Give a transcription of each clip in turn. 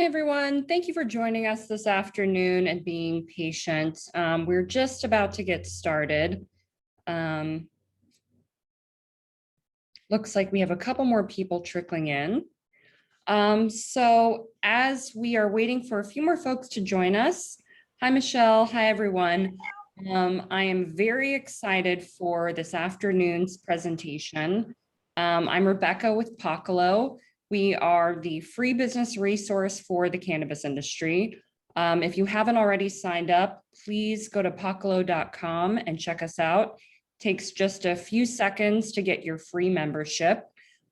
Hey everyone, thank you for joining us this afternoon and being patient. We're just about to get started. Looks like we have a couple more people trickling in. So as we are waiting for a few more folks to join us, hi Michelle, hi everyone. I am very excited for this afternoon's presentation. I'm Rebecca with Pakaloh. We are the free business resource for the cannabis industry. If you haven't already signed up, please go to pakaloh.com and check us out. It takes just a few seconds to get your free membership.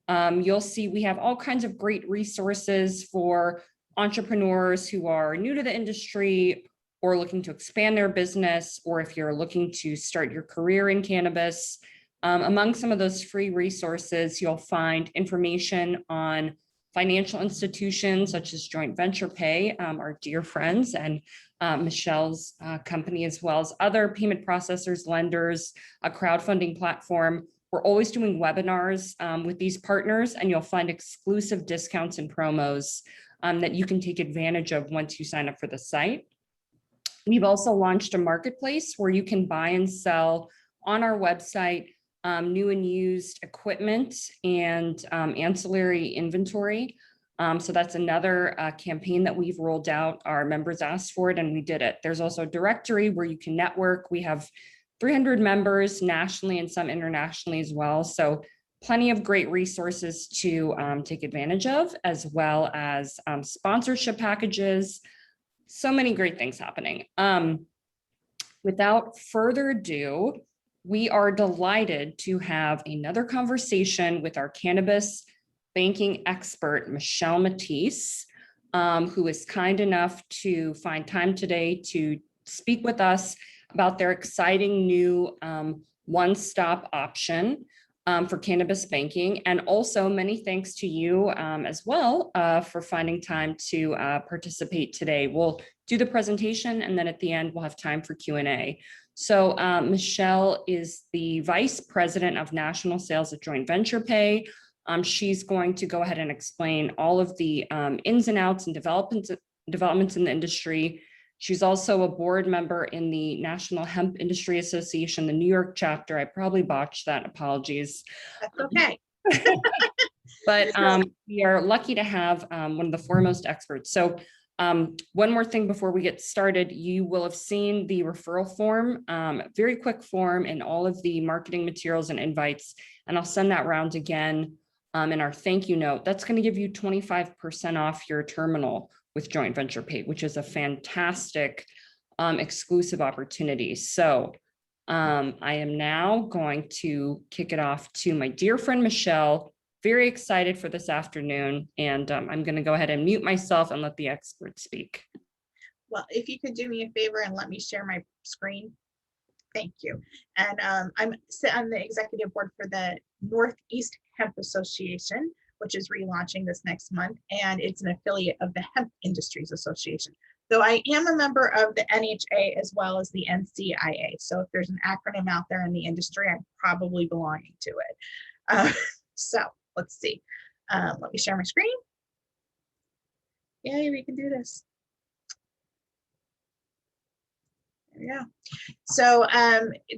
You'll see we have all kinds of great resources for entrepreneurs who are new to the industry or looking to expand their business, or if you're looking to start your career in cannabis. Among some of those free resources, you'll find information on financial institutions such as Joint Venture Pay, our dear friends, and Michelle's company, as well as other payment processors, lenders, a crowdfunding platform. We're always doing webinars with these partners, and you'll find exclusive discounts and promos that you can take advantage of once you sign up for the site. We've also launched a marketplace where you can buy and sell on our website new and used equipment and ancillary inventory. So that's another campaign that we've rolled out. Our members asked for it and we did it. There's also a directory where you can network. We have 300 members nationally and some internationally as well. So plenty of great resources to take advantage of, as well as sponsorship packages. So many great things happening. Without further ado, we are delighted to have another conversation with our cannabis banking expert, Michelle Matisse, who is kind enough to find time today to speak with us about their exciting new one-stop option for cannabis banking. And also many thanks to you as well for finding time to participate today. We'll do the presentation and then at the end we'll have time for Q&A. So Michelle is the Vice President of National Sales at Joint Venture Pay. She's going to go ahead and explain all of the ins and outs and developments in the industry. She's also a board member in the National Hemp Industry Association, the New York chapter. I probably botched that, apologies. That's okay. But we are lucky to have one of the foremost experts. So one more thing before we get started, you will have seen the referral form, very quick form in all of the marketing materials and invites, and I'll send that round again in our thank you note. That's going to give you 25% off your terminal with Joint Venture Pay, which is a fantastic exclusive opportunity. So I am now going to kick it off to my dear friend, Michelle. Very excited for this afternoon, and I'm going to go ahead and mute myself and let the expert speak. Well, if you could do me a favor and let me share my screen. Thank you. And I'm on the executive board for the Northeast Hemp Association, which is relaunching this next month, and it's an affiliate of the Hemp Industries Association. Though I am a member of the NHA as well as the NCIA. So if there's an acronym out there in the industry, I'm probably belonging to it. So let's see. Let me share my screen. Yay, we can do this. There we go. So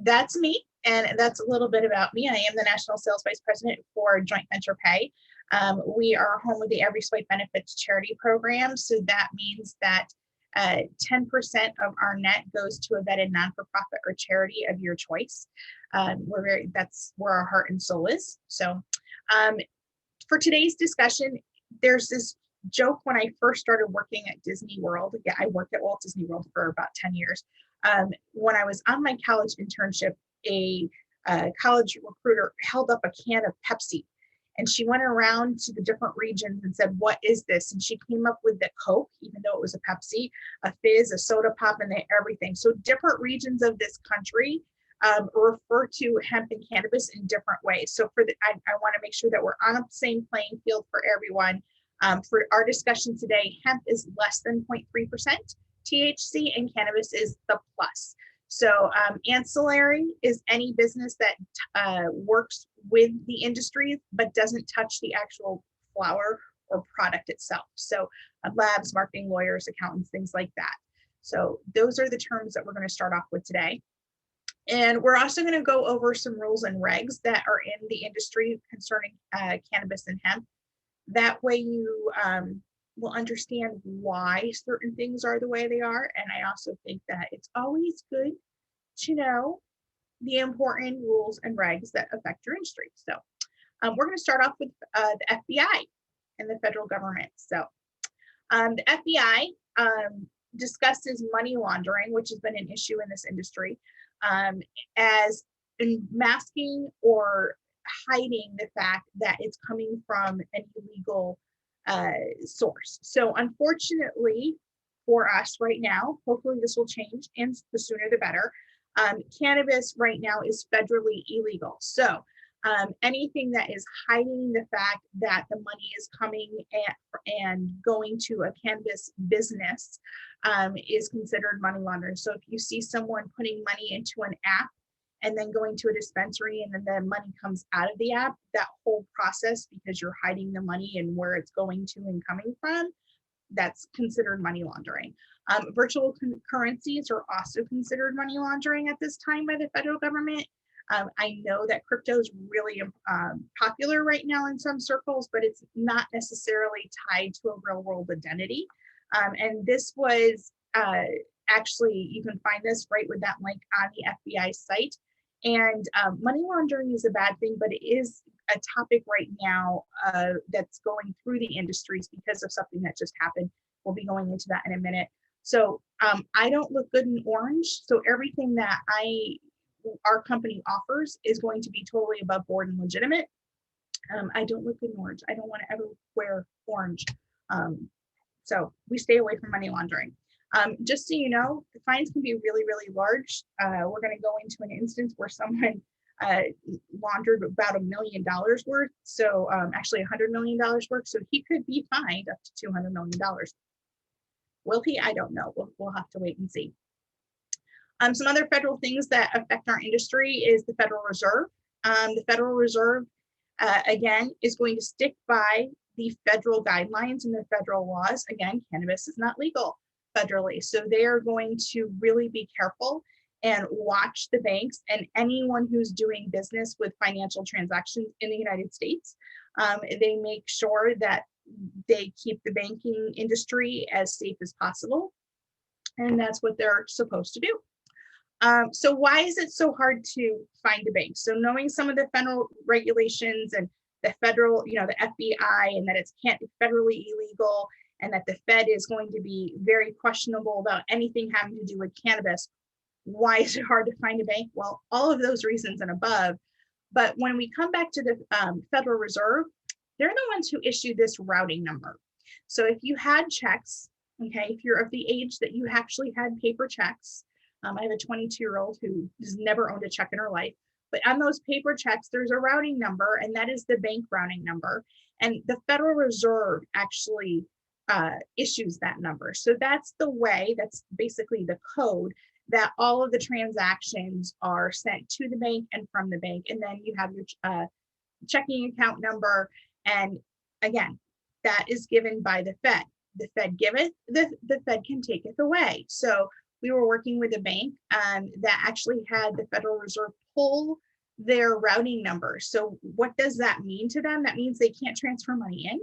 that's me, and that's a little bit about me. I am the National Sales Vice President for Joint Venture Pay. We are home of the Every Swipe Benefits charity program. So that means that 10% of our net goes to a vetted non-for-profit or charity of your choice. That's where our heart and soul is. So for today's discussion, there's this joke when I first started working at Disney World. Yeah, I worked at Walt Disney World for about 10 years. When I was on my college internship, a college recruiter held up a can of Pepsi, and she went around to the different regions and said, "What is this?" And she came up with the Coke, even though it was a Pepsi, a fizz, a soda pop, and everything. So different regions of this country refer to hemp and cannabis in different ways. So I want to make sure that we're on the same playing field for everyone. For our discussion today, hemp is less than 0.3% THC and cannabis is the plus. So ancillary is any business that works with the industry but doesn't touch the actual flower or product itself. So labs, marketing, lawyers, accountants, things like that. So those are the terms that we're going to start off with today. And we're also going to go over some rules and regs that are in the industry concerning cannabis and hemp. That way you will understand why certain things are the way they are. And I also think that it's always good to know the important rules and regs that affect your industry. So we're going to start off with the FBI and the federal government. So the FBI discusses money laundering, which has been an issue in this industry, as masking or hiding the fact that it's coming from an illegal source. So unfortunately for us right now, hopefully this will change, and the sooner the better, cannabis right now is federally illegal. So anything that is hiding the fact that the money is coming and going to a cannabis business is considered money laundering. So if you see someone putting money into an app and then going to a dispensary and then the money comes out of the app, that whole process, because you're hiding the money and where it's going to and coming from, that's considered money laundering. Virtual currencies are also considered money laundering at this time by the federal government. I know that crypto is really popular right now in some circles, but it's not necessarily tied to a real world identity. And this was actually, you can find this right with that link on the FBI site. And money laundering is a bad thing, but it is a topic right now that's going through the industries because of something that just happened. We'll be going into that in a minute. So I don't look good in orange. So everything that our company offers is going to be totally above board and legitimate. I don't look good in orange. I don't want to ever wear orange. So we stay away from money laundering. Just so you know, the fines can be really, really large. We're going to go into an instance where someone laundered about $1 million worth. So actually $100 million worth. So he could be fined up to $200 million. Will he? I don't know. We'll have to wait and see. Some other federal things that affect our industry is the Federal Reserve. The Federal Reserve, again, is going to stick by the federal guidelines and the federal laws. Again, cannabis is not legal federally. So they are going to really be careful and watch the banks and anyone who's doing business with financial transactions in the United States. They make sure that they keep the banking industry as safe as possible. And that's what they're supposed to do. So why is it so hard to find a bank? So knowing some of the federal regulations and the federal, the FBI, and that it's can't be federally illegal, and that the Fed is going to be very questionable about anything having to do with cannabis. Why is it hard to find a bank? Well, all of those reasons and above. But when we come back to the Federal Reserve, they're the ones who issue this routing number. So if you had checks, okay, if you're of the age that you actually had paper checks, I have a 22-year-old who has never owned a check in her life, but on those paper checks, there's a routing number, and that is the bank routing number. And the Federal Reserve actually issues that number. So that's the way, that's basically the code that all of the transactions are sent to the bank and from the bank. And then you have your checking account number. And again, that is given by the Fed. The Fed giveth, the Fed can take it away. So we were working with a bank that actually had the Federal Reserve pull their routing number. So what does that mean to them? That means they can't transfer money in.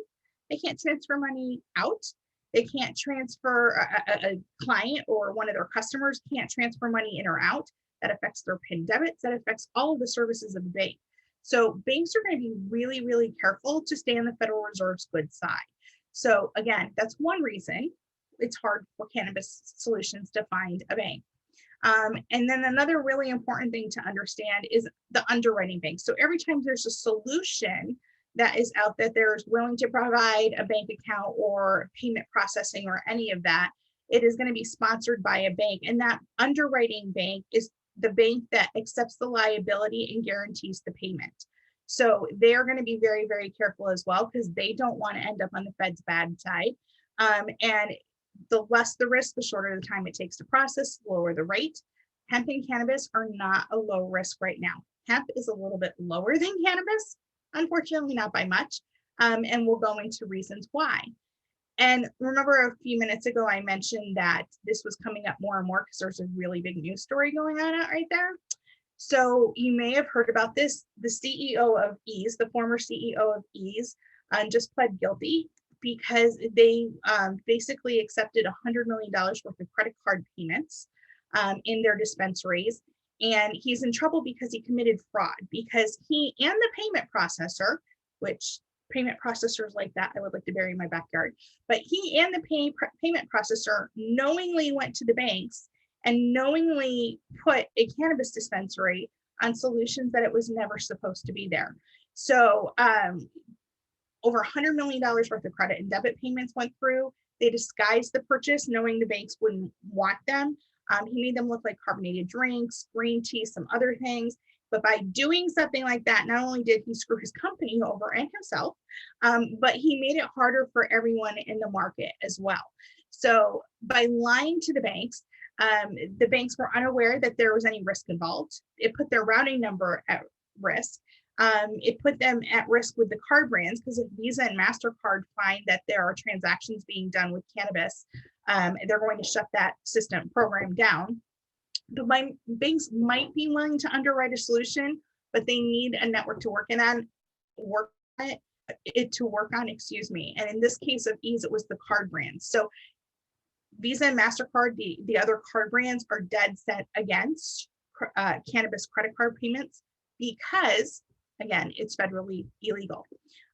They can't transfer money out. They can't transfer a client or one of their customers can't transfer money in or out. That affects their PIN debits. That affects all of the services of the bank. So banks are going to be really, really careful to stay on the Federal Reserve's good side. So again, that's one reason it's hard for cannabis solutions to find a bank. And then another really important thing to understand is the underwriting bank. So every time there's a solution that is out that there's willing to provide a bank account or payment processing or any of that, it is going to be sponsored by a bank. And that underwriting bank is the bank that accepts the liability and guarantees the payment. So they're going to be very, very careful as well, because they don't want to end up on the Fed's bad side. And the less the risk, the shorter the time it takes to process, lower the rate. Hemp and cannabis are not a low risk right now. Hemp is a little bit lower than cannabis, unfortunately not by much. And we'll go into reasons why. And remember a few minutes ago, I mentioned that this was coming up more and more because there's a really big news story going on out right there. So you may have heard about this. The CEO of Ease, the former CEO of Ease, just pled guilty because they basically accepted $100 million worth of credit card payments in their dispensaries. And he's in trouble because he committed fraud, because he and the payment processor, which payment processors like that, I would like to bury in my backyard, but he and the payment processor knowingly went to the banks and knowingly put a cannabis dispensary on solutions that it was never supposed to be there. So over $100 million worth of credit and debit payments went through. They disguised the purchase, knowing the banks wouldn't want them. He made them look like carbonated drinks, green tea, some other things. But by doing something like that, not only did he screw his company over and himself, but he made it harder for everyone in the market as well. So by lying to the banks were unaware that there was any risk involved. It put their routing number at risk. It put them at risk with the card brands, because if Visa and MasterCard find that there are transactions being done with cannabis, they're going to shut that system program down. The banks might be willing to underwrite a solution, but they need a network to work on, And in this case of Ease, it was the card brands. So Visa and MasterCard, the other card brands, are dead set against cannabis credit card payments because, again, it's federally illegal.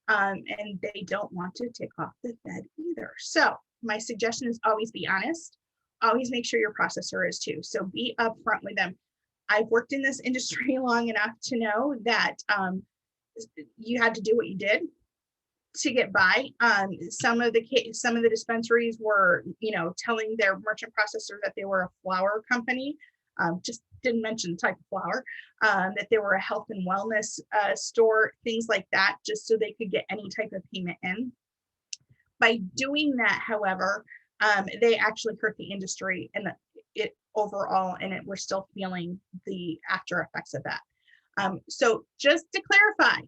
And they don't want to tick off the Fed either. So my suggestion is always be honest. Always make sure your processor is too. So be upfront with them. I've worked in this industry long enough to know that you had to do what you did to get by. Some of the dispensaries were, telling their merchant processor that they were a flower company. Just didn't mention the type of flower, that they were a health and wellness store, things like that, just so they could get any type of payment in. By doing that, however, they actually hurt the industry and it overall, and we're still feeling the after effects of that. So just to clarify,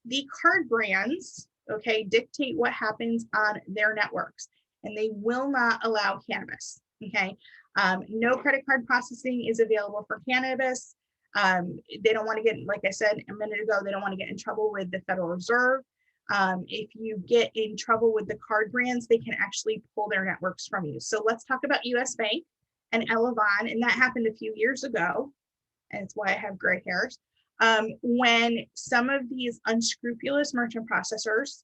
the card brands, okay, dictate what happens on their networks, and they will not allow cannabis, okay? No credit card processing is available for cannabis. They don't want to get, like I said a minute ago, they don't want to get in trouble with the Federal Reserve. If you get in trouble with the card brands, they can actually pull their networks from you. So let's talk about US Bank and Elavon, and that happened a few years ago, and it's why I have gray hairs. When some of these unscrupulous merchant processors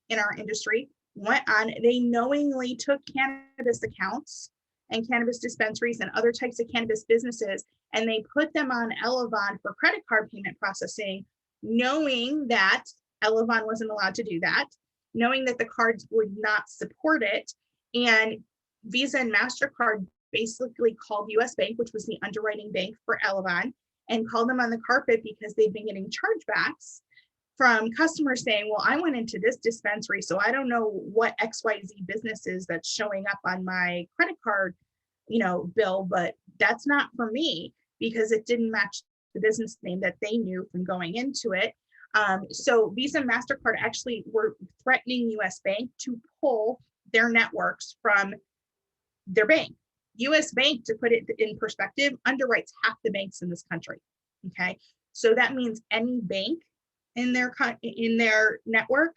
in our industry went on, they knowingly took cannabis accounts and cannabis dispensaries and other types of cannabis businesses, and they put them on Elavon for credit card payment processing, knowing that Elavon wasn't allowed to do that, knowing that the cards would not support it. And Visa and MasterCard basically called US Bank, which was the underwriting bank for Elavon, and called them on the carpet because they've been getting chargebacks from customers saying, well, I went into this dispensary, so I don't know what XYZ business is that's showing up on my credit card, bill, but that's not for me because it didn't match the business name that they knew from going into it. So Visa and MasterCard actually were threatening US Bank to pull their networks from their bank. US Bank, to put it in perspective, underwrites half the banks in this country. Okay, so that means any bank in their network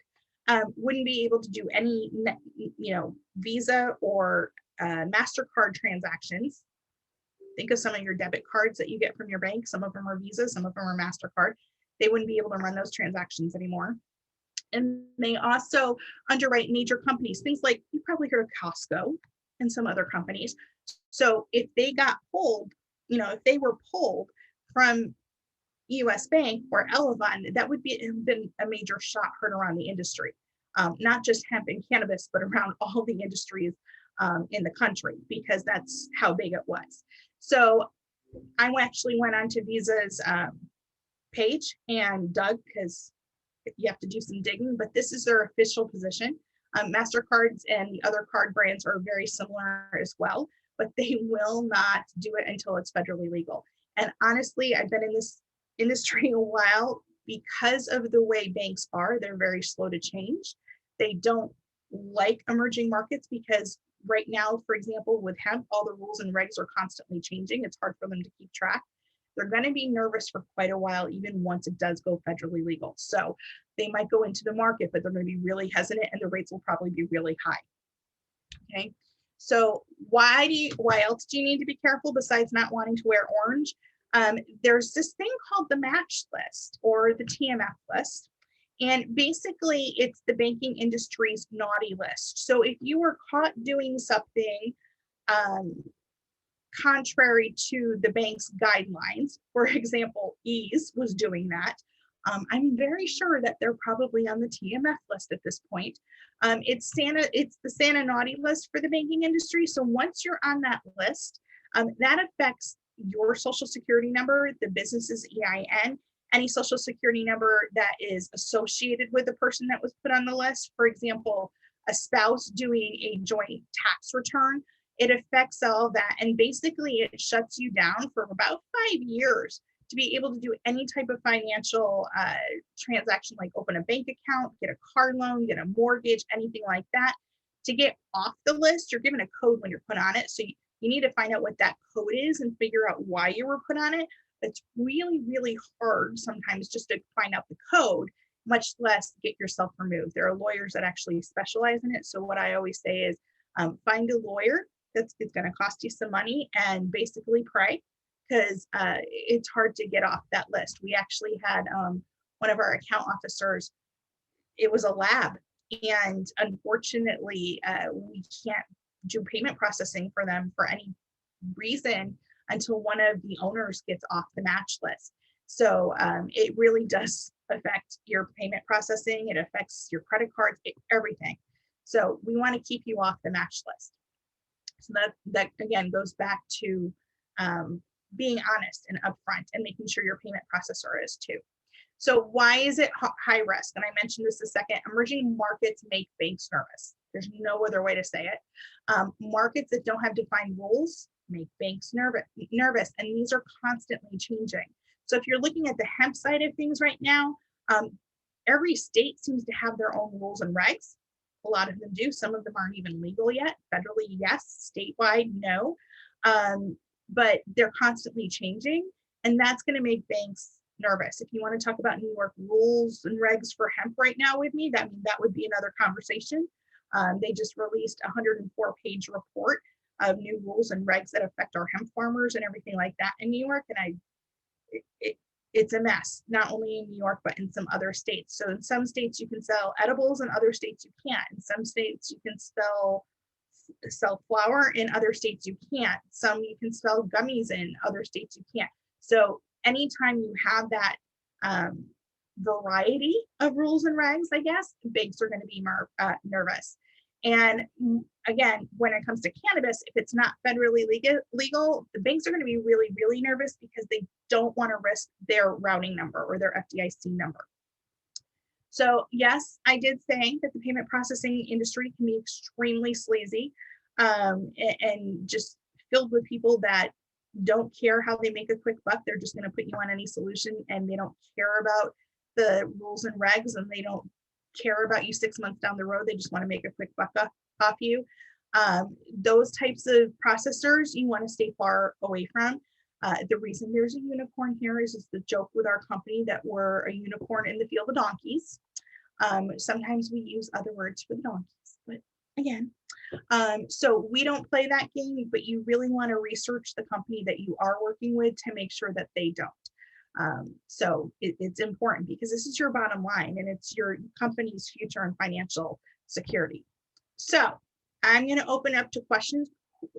wouldn't be able to do any, Visa or MasterCard transactions. Think of some of your debit cards that you get from your bank. Some of them are Visa, some of them are MasterCard. They wouldn't be able to run those transactions anymore. And they also underwrite major companies, things like, you probably heard of Costco and some other companies. So if they got pulled, if they were pulled from US Bank or Elavon, that would have been a major shot heard around the industry, not just hemp and cannabis, but around all the industries in the country, because that's how big it was. So I actually went onto Visa's page and dug, because you have to do some digging, but this is their official position. MasterCards and the other card brands are very similar as well, but they will not do it until it's federally legal. And honestly, I've been in this industry a while. Because of the way banks are, they're very slow to change. They don't like emerging markets because right now, for example, with hemp, all the rules and regs are constantly changing. It's hard for them to keep track. They're going to be nervous for quite a while, even once it does go federally legal. So they might go into the market, but they're going to be really hesitant and the rates will probably be really high. Okay. So why else do you need to be careful besides not wanting to wear orange? There's this thing called the match list or the TMF list. And basically it's the banking industry's naughty list. So if you were caught doing something contrary to the bank's guidelines, for example, Ease was doing that, I'm very sure that they're probably on the TMF list at this point. It's the Santa Naughty list for the banking industry. So once you're on that list, that affects your social security number, the business's EIN, any social security number that is associated with the person that was put on the list. For example, a spouse doing a joint tax return, it affects all that. And basically it shuts you down for about 5 years to be able to do any type of financial transaction, like open a bank account, get a car loan, get a mortgage, anything like that. To get off the list, you're given a code when you're put on it. So you need to find out what that code is and figure out why you were put on it. It's really, really hard sometimes just to find out the code, much less get yourself removed. There are lawyers that actually specialize in it. So what I always say is find a lawyer it's going to cost you some money and basically pray because it's hard to get off that list. We actually had one of our account officers, it was a lab, and unfortunately we can't do payment processing for them for any reason until one of the owners gets off the match list. So it really does affect your payment processing. It affects your credit cards, everything. So we want to keep you off the match list. So that again goes back to being honest and upfront and making sure your payment processor is too. So why is it high risk? And I mentioned this a second. Emerging markets make banks nervous. There's no other way to say it. Markets that don't have defined rules make banks nervous, and these are constantly changing. So if you're looking at the hemp side of things right now, every state seems to have their own rules and regs. A lot of them do. Some of them aren't even legal yet. Federally, yes. Statewide, no. But they're constantly changing, and that's going to make banks nervous. If you want to talk about New York rules and regs for hemp right now with me, that would be another conversation. They just released a 104-page report of new rules and regs that affect our hemp farmers and everything like that in New York. And it's a mess, not only in New York, but in some other states. So in some states you can sell edibles, in other states you can't. In some states you can sell flour, in other states you can't. Some you can sell gummies, in other states you can't. So anytime you have that variety of rules and regs, I guess, banks are going to be more nervous. And again, when it comes to cannabis, if it's not federally legal, the banks are going to be really, really nervous because they don't want to risk their routing number or their FDIC number. So yes, I did say that the payment processing industry can be extremely sleazy and just filled with people that don't care how they make a quick buck. They're just going to put you on any solution, and they don't care about the rules and regs, and they don't care about you 6 months down the road. They just want to make a quick buck off you. Those types of processors you want to stay far away from. The reason there's a unicorn here is the joke with our company that we're a unicorn in the field of donkeys. Sometimes we use other words for the donkeys, but again, so we don't play that game, but you really want to research the company that you are working with to make sure that they don't. So it's important because this is your bottom line and it's your company's future and financial security. So I'm going to open up to questions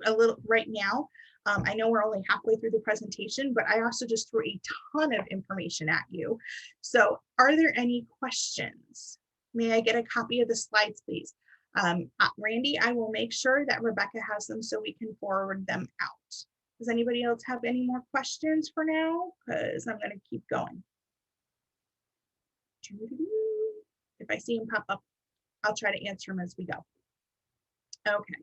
a little right now. I know we're only halfway through the presentation, but I also just threw a ton of information at you. So are there any questions? May I get a copy of the slides, please? Randy, I will make sure that Rebecca has them so we can forward them out. Does anybody else have any more questions for now? Because I'm going to keep going. If I see them pop up, I'll try to answer them as we go. Okay.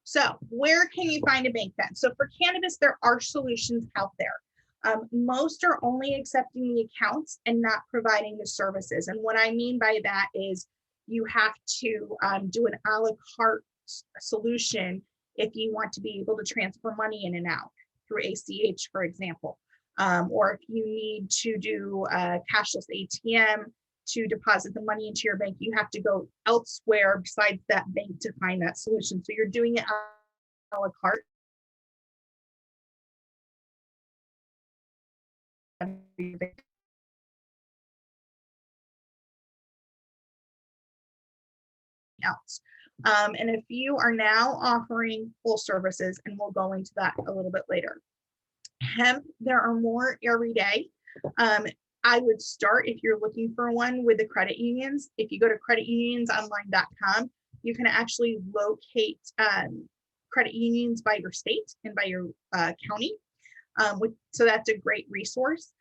So where can you find a bank then? So for cannabis, there are solutions out there. Most are only accepting the accounts and not providing the services. And what I mean by that is you have to do an a la carte solution if you want to be able to transfer money in and out through ACH, for example. Or if you need to do a cashless ATM to deposit the money into your bank, you have to go elsewhere besides that bank to find that solution. So you're doing it a la carte. Else. And a few are now offering full services, and we'll go into that a little bit later. Hemp, there are more every day. I would start, if you're looking for one, with the credit unions. If you go to creditunionsonline.com, you can actually locate credit unions by your state and by your county. So that's a great resource.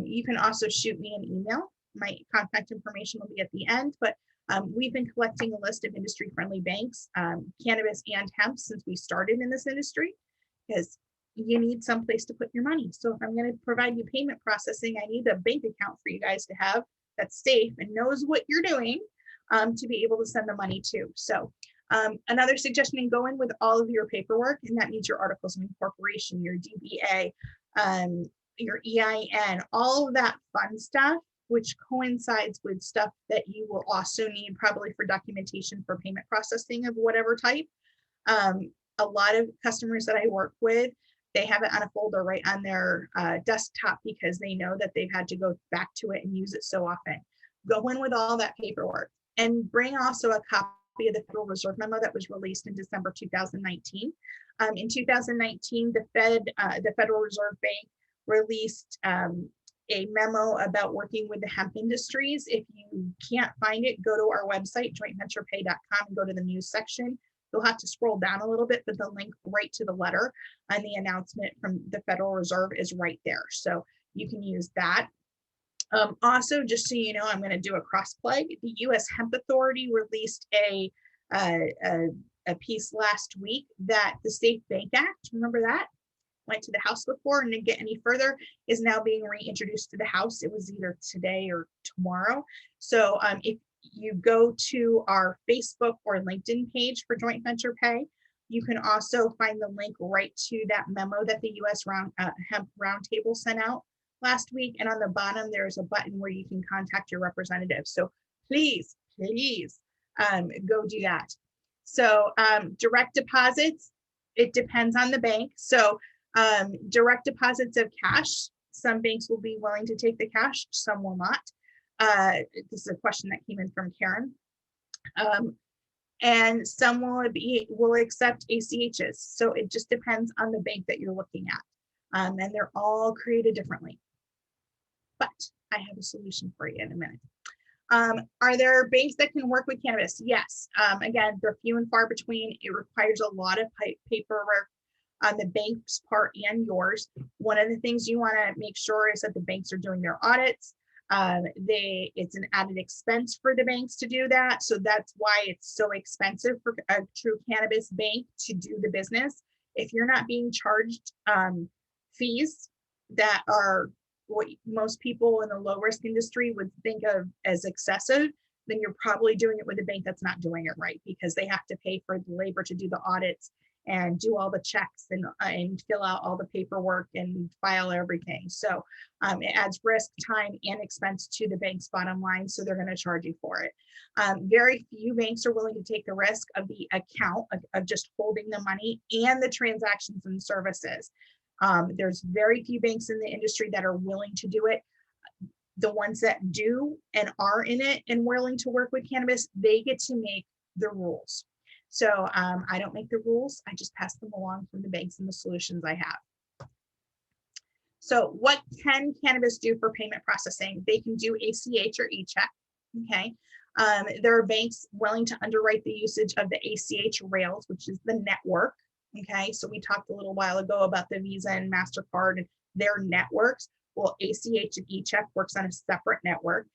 You can also shoot me an email. My contact information will be at the end, but we've been collecting a list of industry-friendly banks, cannabis and hemp, since we started in this industry, because you need some place to put your money. So if I'm going to provide you payment processing, I need a bank account for you guys to have that's safe and knows what you're doing to be able to send the money to. So another suggestion, go in with all of your paperwork, and that means your articles of incorporation, your DBA, your EIN, all of that fun stuff, which coincides with stuff that you will also need probably for documentation for payment processing of whatever type. A lot of customers that I work with, they have it on a folder right on their desktop because they know that they've had to go back to it and use it so often. Go in with all that paperwork, and bring also a copy of the Federal Reserve memo that was released in December 2019. In 2019, the Federal Reserve Bank released a memo about working with the hemp industries. If you can't find it, go to our website, jointventurepay.com, and go to the news section. You'll have to scroll down a little bit, but the link right to the letter and the announcement from the Federal Reserve is right there. So you can use that. Also, just so you know, I'm going to do a cross plug. The U.S. Hemp Authority released a piece last week that the Safe Bank Act, remember that? Went to the House before and didn't get any further, is now being reintroduced to the House. It was either today or tomorrow. So if you go to our Facebook or LinkedIn page for Joint Venture Pay, you can also find the link right to that memo that the U.S. Hemp Roundtable sent out last week. And on the bottom, there's a button where you can contact your representative. So please, please go do that. So direct deposits, it depends on the bank. So direct deposits of cash, some banks will be willing to take the cash, some will not. This is a question that came in from Karen. And some will accept ACHs. So it just depends on the bank that you're looking at. And they're all created differently. But I have a solution for you in a minute. Are there banks that can work with cannabis? Yes. Again, they're few and far between. It requires a lot of paperwork on the bank's part and yours. One of the things you want to make sure is that the banks are doing their audits. It's an added expense for the banks to do that. So that's why it's so expensive for a true cannabis bank to do the business. If you're not being charged fees that are what most people in the low risk industry would think of as excessive, then you're probably doing it with a bank that's not doing it right, because they have to pay for the labor to do the audits and do all the checks and fill out all the paperwork and file everything. So it adds risk, time, and expense to the bank's bottom line. So they're going to charge you for it. Very few banks are willing to take the risk of the account of just holding the money and the transactions and services. There's very few banks in the industry that are willing to do it. The ones that do and are in it and willing to work with cannabis, they get to make the rules. So I don't make the rules, I just pass them along from the banks and the solutions I have. So what can cannabis do for payment processing? They can do ACH or e-check, okay? There are banks willing to underwrite the usage of the ACH rails, which is the network, okay? So we talked a little while ago about the Visa and MasterCard and their networks. Well, ACH and e-check works on a separate network.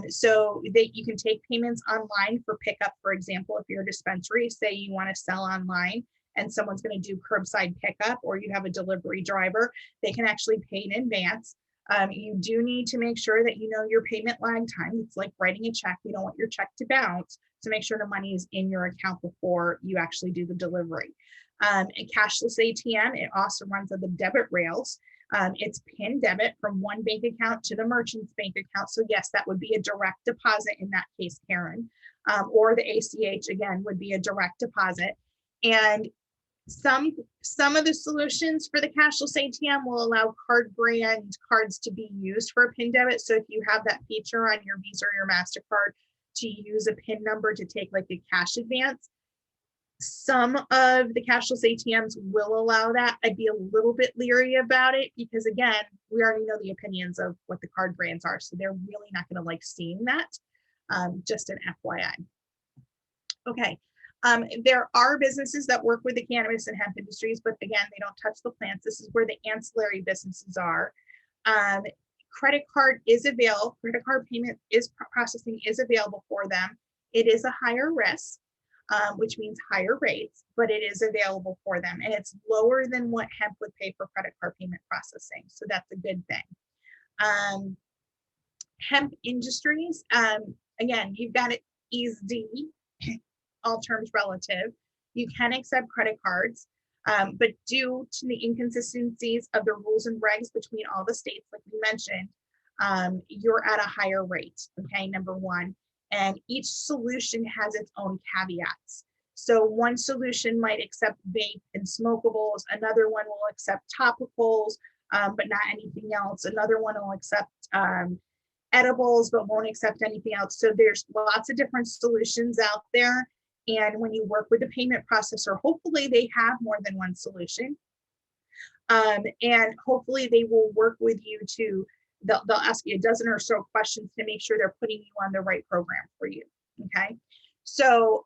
So that you can take payments online for pickup. For example, if you're a dispensary, say you want to sell online and someone's going to do curbside pickup, or you have a delivery driver, they can actually pay in advance. You do need to make sure that you know your payment lag time. It's like writing a check. You don't want your check to bounce, to make sure the money is in your account before you actually do the delivery. A cashless ATM, it also runs on the debit rails. It's PIN debit from one bank account to the merchant's bank account. So yes, that would be a direct deposit in that case, Karen. Or the ACH, again, would be a direct deposit. And some of the solutions for the cashless ATM will allow card brand cards to be used for a PIN debit. So if you have that feature on your Visa or your MasterCard to use a PIN number to take like a cash advance, some of the cashless ATMs will allow that. I'd be a little bit leery about it because, again, we already know the opinions of what the card brands are. So they're really not going to like seeing that. Just an FYI. Okay. There are businesses that work with the cannabis and hemp industries, but again, they don't touch the plants. This is where the ancillary businesses are. Credit card is available. Credit card payment is processing is available for them. It is a higher risk, which means higher rates, but it is available for them. And it's lower than what hemp would pay for credit card payment processing. So that's a good thing. Hemp industries, again, you've got it easy, all terms relative. You can accept credit cards, but due to the inconsistencies of the rules and regs between all the states, like we mentioned, you're at a higher rate, okay, number one. And each solution has its own caveats. So one solution might accept vape and smokables, another one will accept topicals, but not anything else. Another one will accept edibles, but won't accept anything else. So there's lots of different solutions out there. And when you work with the payment processor, hopefully they have more than one solution. And hopefully they will work with you to, they'll ask you a dozen or so questions to make sure they're putting you on the right program for you, okay? So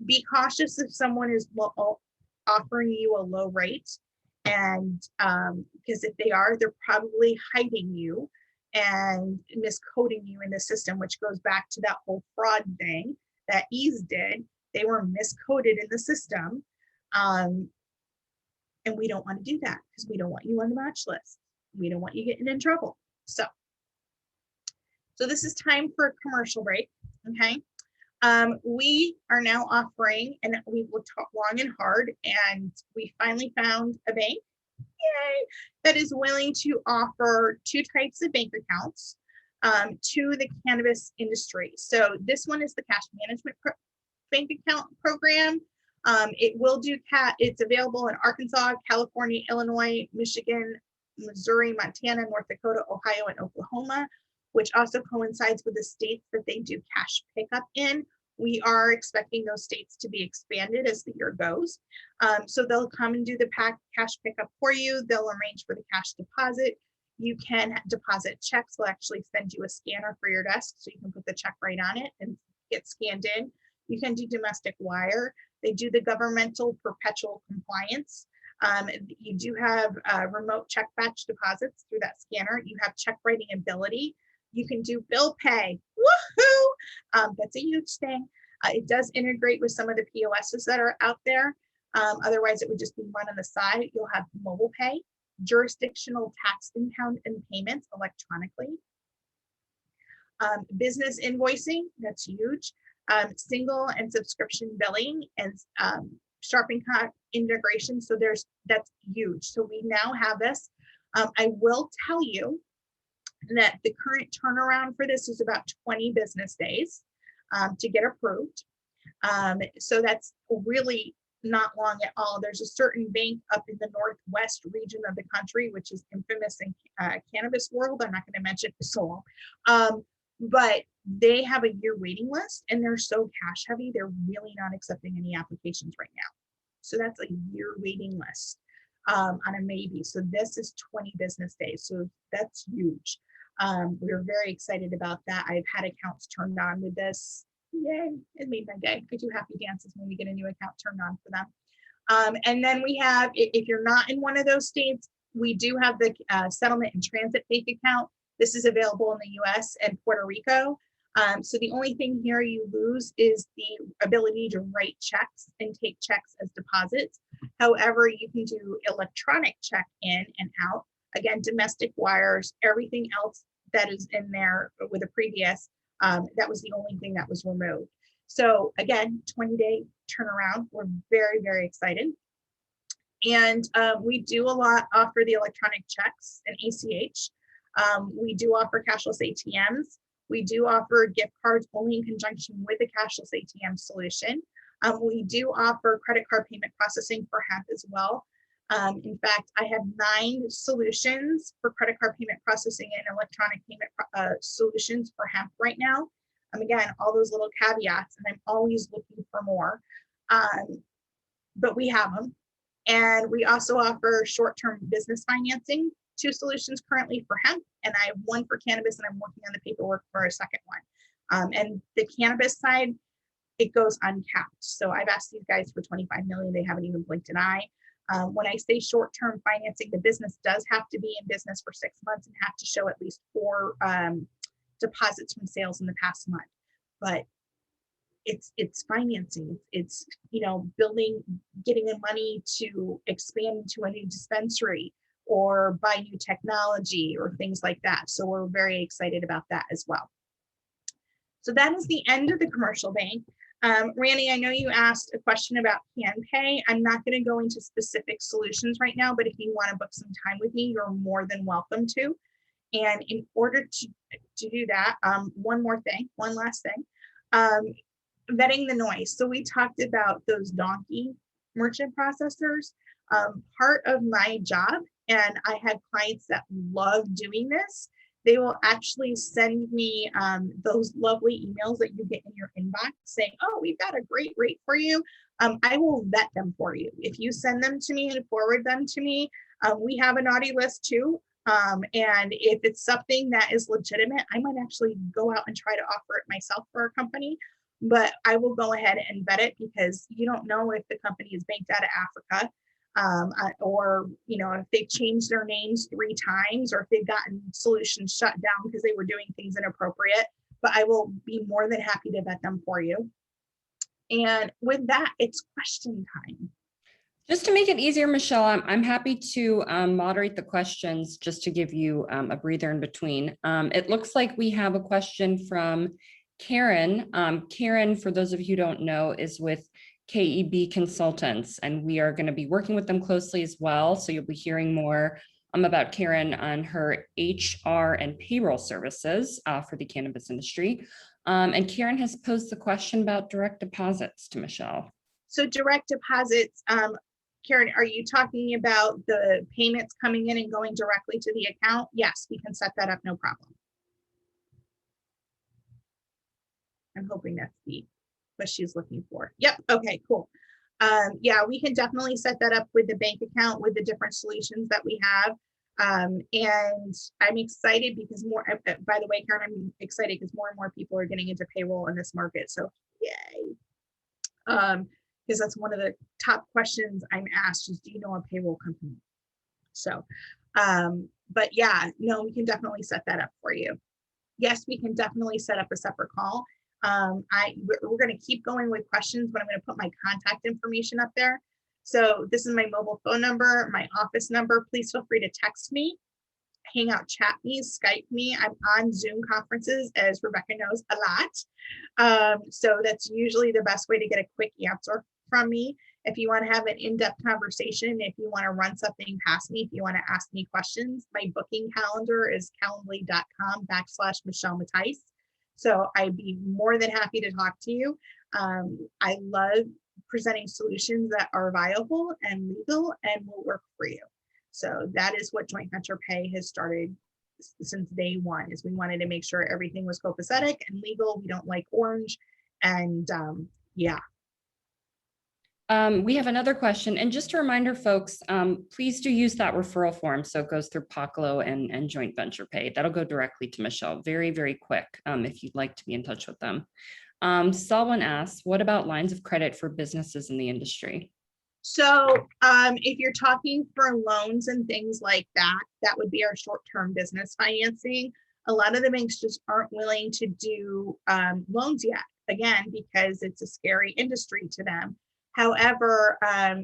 be cautious if someone is offering you a low rate, and because if they are, they're probably hiding you and miscoding you in the system, which goes back to that whole fraud thing that Ease did. They were miscoded in the system. And we don't want to do that because we don't want you on the watch list. We don't want you getting in trouble. So this is time for a commercial break, okay? We are now offering, and we looked long and hard, and we finally found a bank, yay, that is willing to offer two types of bank accounts to the cannabis industry. So this one is the cash management bank account program. It will do it's available in Arkansas, California, Illinois, Michigan, Missouri, Montana, North Dakota, Ohio, and Oklahoma, which also coincides with the states that they do cash pickup in. We are expecting those states to be expanded as the year goes. So they'll come and do the cash pickup for you. They'll arrange for the cash deposit. You can deposit checks. We'll actually send you a scanner for your desk so you can put the check right on it and get scanned in. You can do domestic wire. They do the governmental perpetual compliance. You do have remote check batch deposits through that scanner. You have check writing ability. You can do bill pay. Woohoo! That's a huge thing. It does integrate with some of the POSs that are out there. Otherwise, it would just be run on the side. You'll have mobile pay, jurisdictional tax impound and payments electronically. Business invoicing, that's huge. Single and subscription billing and sharpen integration. So that's huge. So we now have this. I will tell you that the current turnaround for this is about 20 business days to get approved. So that's really not long at all. There's a certain bank up in the Northwest region of the country, which is infamous in cannabis world. I'm not going to mention it so but they have a year waiting list and they're so cash heavy, they're really not accepting any applications right now. So that's a year waiting list on a maybe. So this is 20 business days. So that's huge. We're very excited about that. I've had accounts turned on with this. Yay, it made my day. I do happy dances when we get a new account turned on for them. And then we have, if you're not in one of those states, we do have the settlement and transit bank account. This is available in the US and Puerto Rico. So the only thing here you lose is the ability to write checks and take checks as deposits. However, you can do electronic check in and out. Again, domestic wires, everything else that is in there with a previous, that was the only thing that was removed. So again, 20-day turnaround. We're very, very excited. And we do offer the electronic checks and ACH. We do offer cashless ATMs. We do offer gift cards only in conjunction with the cashless ATM solution. We do offer credit card payment processing for hemp as well. In fact, I have 9 solutions for credit card payment processing and electronic payment solutions for hemp right now. Again, all those little caveats, and I'm always looking for more, but we have them. And we also offer short-term business financing, 2 solutions currently for hemp, and I have 1 for cannabis, and I'm working on the paperwork for a second one. And the cannabis side, it goes uncapped. So I've asked these guys for 25 million. They haven't even blinked an eye. When I say short-term financing, the business does have to be in business for 6 months and have to show at least 4 deposits from sales in the past month. But it's financing. It's building, getting the money to expand into a new dispensary or buy new technology or things like that. So we're very excited about that as well. So that is the end of the commercial bank. Randy, I know you asked a question about CanPay. I'm not going to go into specific solutions right now, but if you want to book some time with me, you're more than welcome to. And in order to do that, one last thing, vetting the noise. So we talked about those donkey merchant processors. Part of my job, and I had clients that love doing this, they will actually send me those lovely emails that you get in your inbox saying, oh, we've got a great rate for you. I will vet them for you. If you send them to me and forward them to me, we have a naughty list too. And if it's something that is legitimate, I might actually go out and try to offer it myself for a company, but I will go ahead and vet it because you don't know if the company is banked out of Africa. Or if they've changed their names 3 times, or if they've gotten solutions shut down because they were doing things inappropriate. But I will be more than happy to vet them for you. And with that, it's question time. Just to make it easier, Michelle, I'm happy to moderate the questions just to give you a breather in between. It looks like we have a question from Karen. Karen, for those of you who don't know, is with KEB Consultants, and we are going to be working with them closely as well. So you'll be hearing more about Karen on her HR and payroll services for the cannabis industry. And Karen has posed the question about direct deposits to Michelle. So direct deposits, Karen, are you talking about the payments coming in and going directly to the account? Yes, we can set that up, no problem. I'm hoping that's what she's looking for. Yep. Okay, cool. Yeah, we can definitely set that up with the bank account with the different solutions that we have. And I'm excited because by the way, Karen, I'm excited because more and more people are getting into payroll in this market. So yay. Because that's one of the top questions I'm asked is, do you know a payroll company? So, but yeah, no, we can definitely set that up for you. Yes, we can definitely set up a separate call. We're going to keep going with questions, but I'm going to put my contact information up there. So this is my mobile phone number, my office number. Please feel free to text me, hang out, chat me, Skype me. I'm on Zoom conferences, as Rebecca knows, a lot. So that's usually the best way to get a quick answer from me. If you want to have an in-depth conversation, if you want to run something past me, if you want to ask me questions, my booking calendar is calendly.com/Michelle Matthijs. So I'd be more than happy to talk to you. I love presenting solutions that are viable and legal and will work for you. So that is what Joint Venture Pay has started since day one, is we wanted to make sure everything was copacetic and legal. We don't like orange. And yeah. We have another question, and just a reminder, folks, please do use that referral form. So it goes through Pakaloh and Joint Venture Pay. That'll go directly to Michelle, very, very quick, if you'd like to be in touch with them. Selwyn asks, what about lines of credit for businesses in the industry? So if you're talking for loans and things like that, that would be our short-term business financing. A lot of the banks just aren't willing to do loans yet, again, because it's a scary industry to them. However,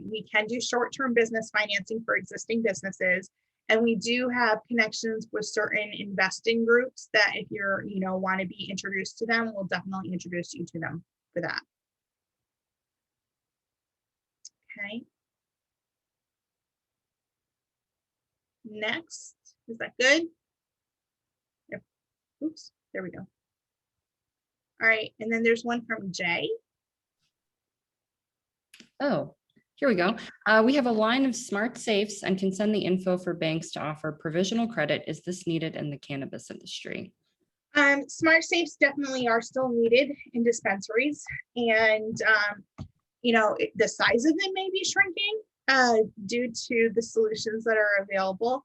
we can do short-term business financing for existing businesses. And we do have connections with certain investing groups that if you're, want to be introduced to them, we'll definitely introduce you to them for that. Okay. Next, is that good? Yep. Oops, there we go. All right, and then there's one from Jay. Oh, here we go. We have a line of smart safes and can send the info for banks to offer provisional credit. Is this needed in the cannabis industry? Smart safes definitely are still needed in dispensaries, and the size of them may be shrinking due to the solutions that are available.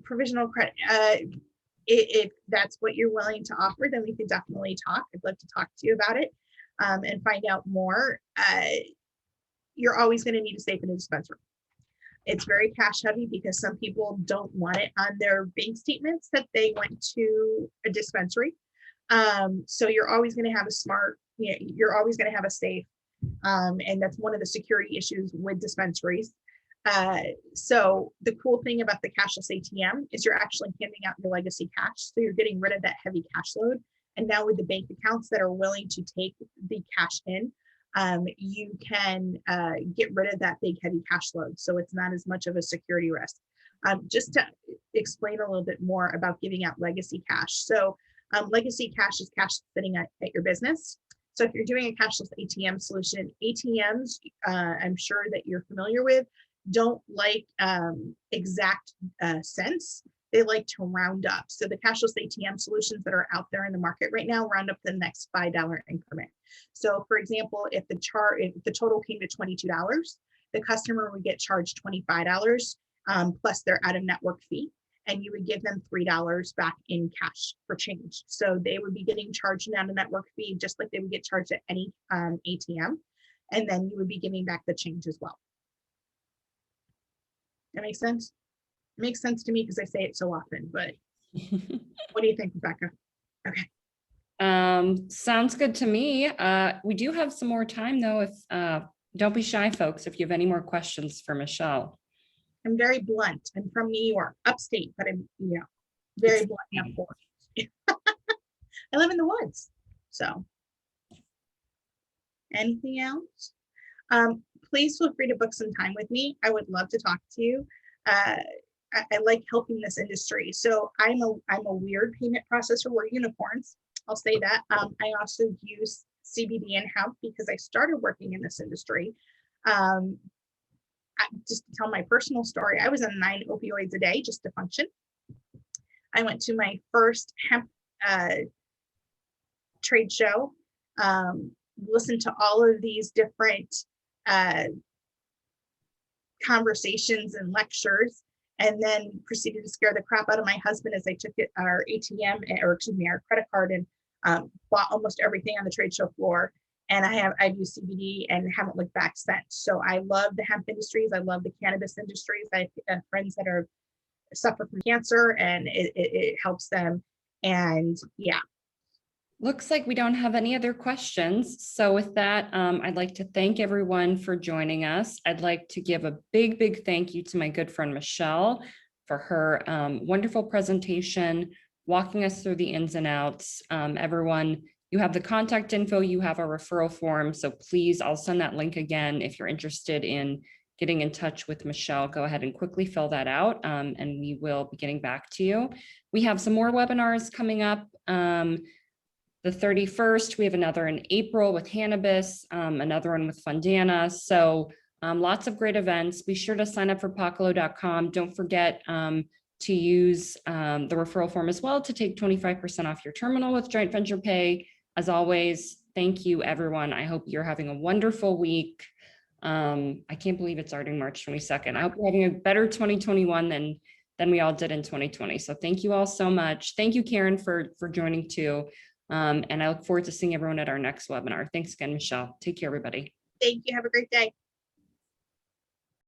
Provisional credit, if that's what you're willing to offer, then we could definitely talk. I'd love to talk to you about it and find out more. You're always going to need a safe in a dispensary. It's very cash heavy because some people don't want it on their bank statements that they went to a dispensary. So you're always going to have a smart, you're always going to have a safe. And that's one of the security issues with dispensaries. So the cool thing about the cashless ATM is you're actually handing out your legacy cash. So you're getting rid of that heavy cash load. And now with the bank accounts that are willing to take the cash in, you can get rid of that big heavy cash load. So it's not as much of a security risk. Just to explain a little bit more about giving out legacy cash. So legacy cash is cash sitting at your business. So if you're doing a cashless ATM solution, ATMs, I'm sure that you're familiar with, don't like exact cents. They like to round up. So the cashless ATM solutions that are out there in the market right now round up the next $5 increment. So for example, if the total came to $22, the customer would get charged $25 plus their out-of-network fee, and you would give them $3 back in cash for change. So they would be getting charged an out-of-network fee just like they would get charged at any ATM, and then you would be giving back the change as well. That makes sense? It makes sense to me because I say it so often, but what do you think, Rebecca? Okay. Sounds good to me. We do have some more time though. If don't be shy, folks, if you have any more questions for Michelle. I'm very blunt. I'm from New York, upstate, but I'm, very blunt. I live in the woods. So anything else? Please feel free to book some time with me. I would love to talk to you. I like helping this industry. So I'm a weird payment processor. We're unicorns. I'll say that. I also use CBD and hemp because I started working in this industry. Just to tell my personal story, I was on 9 opioids a day just to function. I went to my first hemp trade show, listened to all of these different conversations and lectures, and then proceeded to scare the crap out of my husband as I took our ATM, or excuse me, our credit card, and bought almost everything on the trade show floor. And I've used CBD and haven't looked back since. So I love the hemp industries. I love the cannabis industries. I have friends that suffer from cancer, and it helps them. And yeah. Looks like we don't have any other questions. So with that, I'd like to thank everyone for joining us. I'd like to give a big thank you to my good friend, Michelle, for her wonderful presentation, walking us through the ins and outs. Everyone, you have the contact info, you have our referral form. So please, I'll send that link again. If you're interested in getting in touch with Michelle, go ahead and quickly fill that out, and we will be getting back to you. We have some more webinars coming up. The 31st, we have another in April with Cannabis, another one with Fundana. So lots of great events. Be sure to sign up for Pakaloh.com. Don't forget to use the referral form as well to take 25% off your terminal with joint venture pay. As always, thank you, everyone. I hope you're having a wonderful week. I can't believe it's starting March 22nd. I hope you're having a better 2021 than we all did in 2020. So thank you all so much. Thank you, Karen, for joining too. And I look forward to seeing everyone at our next webinar. Thanks again, Michelle. Take care, everybody. Thank you. Have a great day.